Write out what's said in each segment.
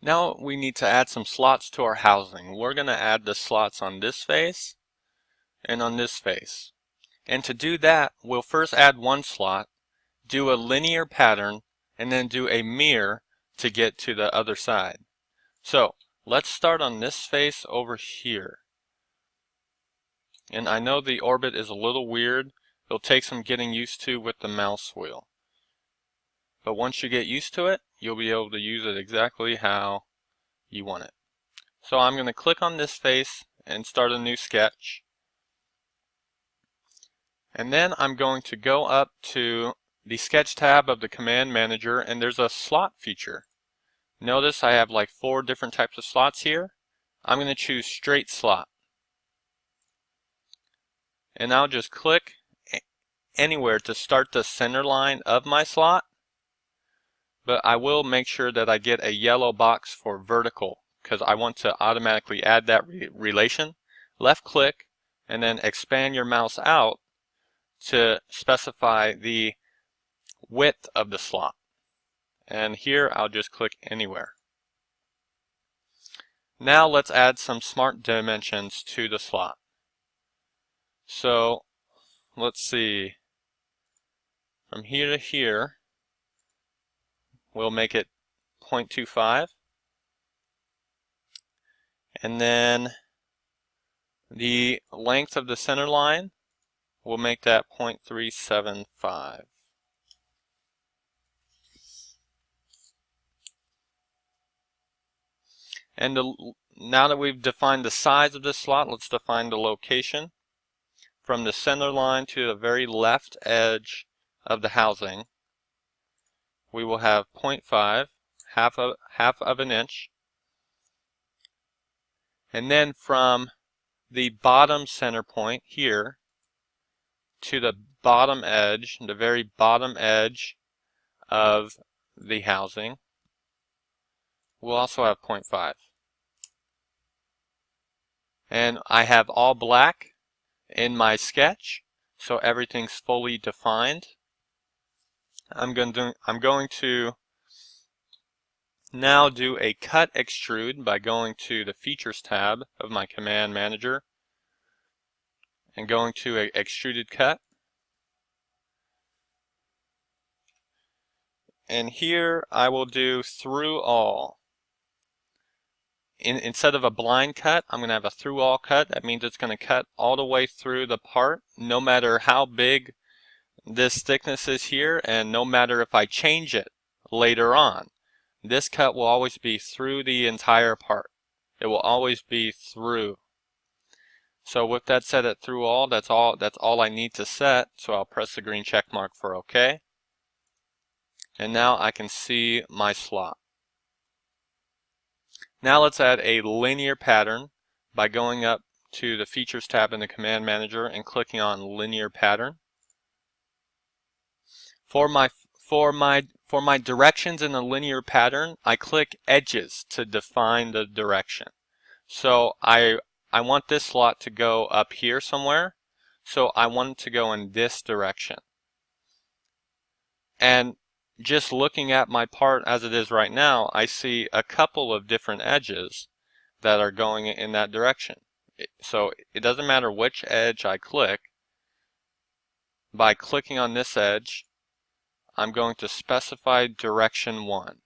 Now we need to add some slots to our housing. We're going to add the slots on this face and on this face. And to do that, we'll first add one slot, do a linear pattern, and then do a mirror to get to the other side. So let's start on this face over here. And I know the orbit is a little weird. It'll take some getting used to with the mouse wheel. But once you get used to it, you'll be able to use it exactly how you want it. So I'm going to click on this face and start a new sketch. And then I'm going to go up to the sketch tab of the command manager, and there's a slot feature. Notice I have like 4 different types of slots here. I'm going to choose straight slot. And I'll just click anywhere to start the center line of my slot. But I will make sure that I get a yellow box for vertical, because I want to automatically add that relation. Left click and then expand your mouse out to specify the width of the slot. And here I'll just click anywhere. Now let's add some smart dimensions to the slot. So let's see, from here to here we'll make it 0.25, and then the length of the center line, we'll make that 0.375. And now that we've defined the size of this slot, let's define the location. From the center line to the very left edge of the housing, we will have 0.5, half of an inch. And then from the bottom center point here to the bottom edge, the very bottom edge of the housing, we'll also have 0.5. And I have all black in my sketch, so everything's fully defined. I'm going to now do a cut extrude by going to the features tab of my command manager and going to a extruded cut. And here I will do through all. Instead of a blind cut, I'm going to have a through all cut. That means it's going to cut all the way through the part, no matter how big this thickness is here, and no matter if I change it later on. This cut will always be through the entire part. It will always be through. So with that set at through all, that's all I need to set. So I'll press the green check mark for OK. And now I can see my slot. Now let's add a linear pattern by going up to the Features tab in the Command Manager and clicking on Linear Pattern. For my directions in the linear pattern, I click Edges to define the direction. So I want this slot to go up here somewhere, so I want it to go in this direction. And just looking at my part as it is right now, I see a couple of different edges that are going in that direction. So it doesn't matter which edge I click. By clicking on this edge, I'm going to specify direction 1.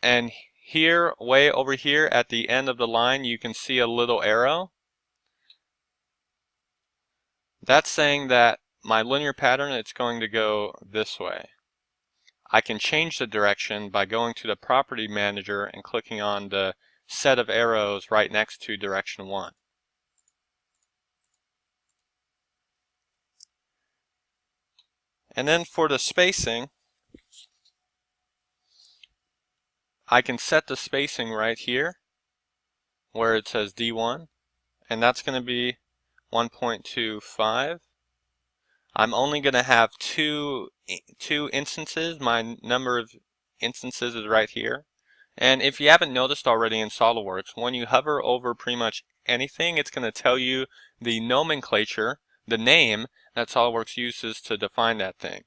And here, way over here at the end of the line, you can see a little arrow. That's saying that my linear pattern, it's going to go this way. I can change the direction by going to the Property Manager and clicking on the set of arrows right next to direction 1. And then for the spacing, I can set the spacing right here where it says D1, and that's going to be 1.25. I'm only going to have two instances. My number of instances is right here. And if you haven't noticed already in SOLIDWORKS, when you hover over pretty much anything, it's going to tell you the nomenclature, the name that SOLIDWORKS uses to define that thing.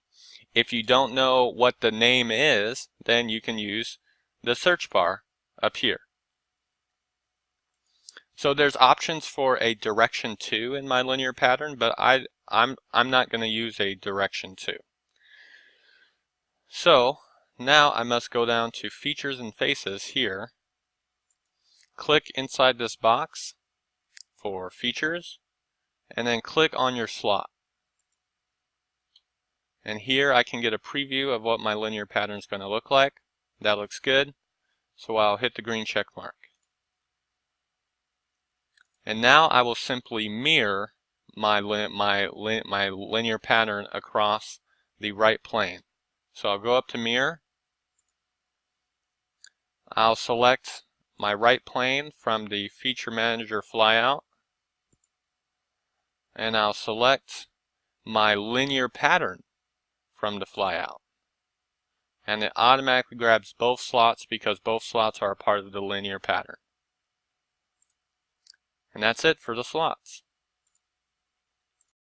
If you don't know what the name is, then you can use the search bar up here. So there's options for a direction to in my linear pattern, but I'm not going to use a direction to. So now I must go down to Features and Faces here, click inside this box for Features, and then click on your slot. And here I can get a preview of what my linear pattern is going to look like. That looks good, so I'll hit the green check mark. And now I will simply mirror my linear pattern across the right plane. So I'll go up to Mirror. I'll select my right plane from the Feature Manager flyout. And I'll select my linear pattern from the flyout. And it automatically grabs both slots because both slots are a part of the linear pattern. And that's it for the slots.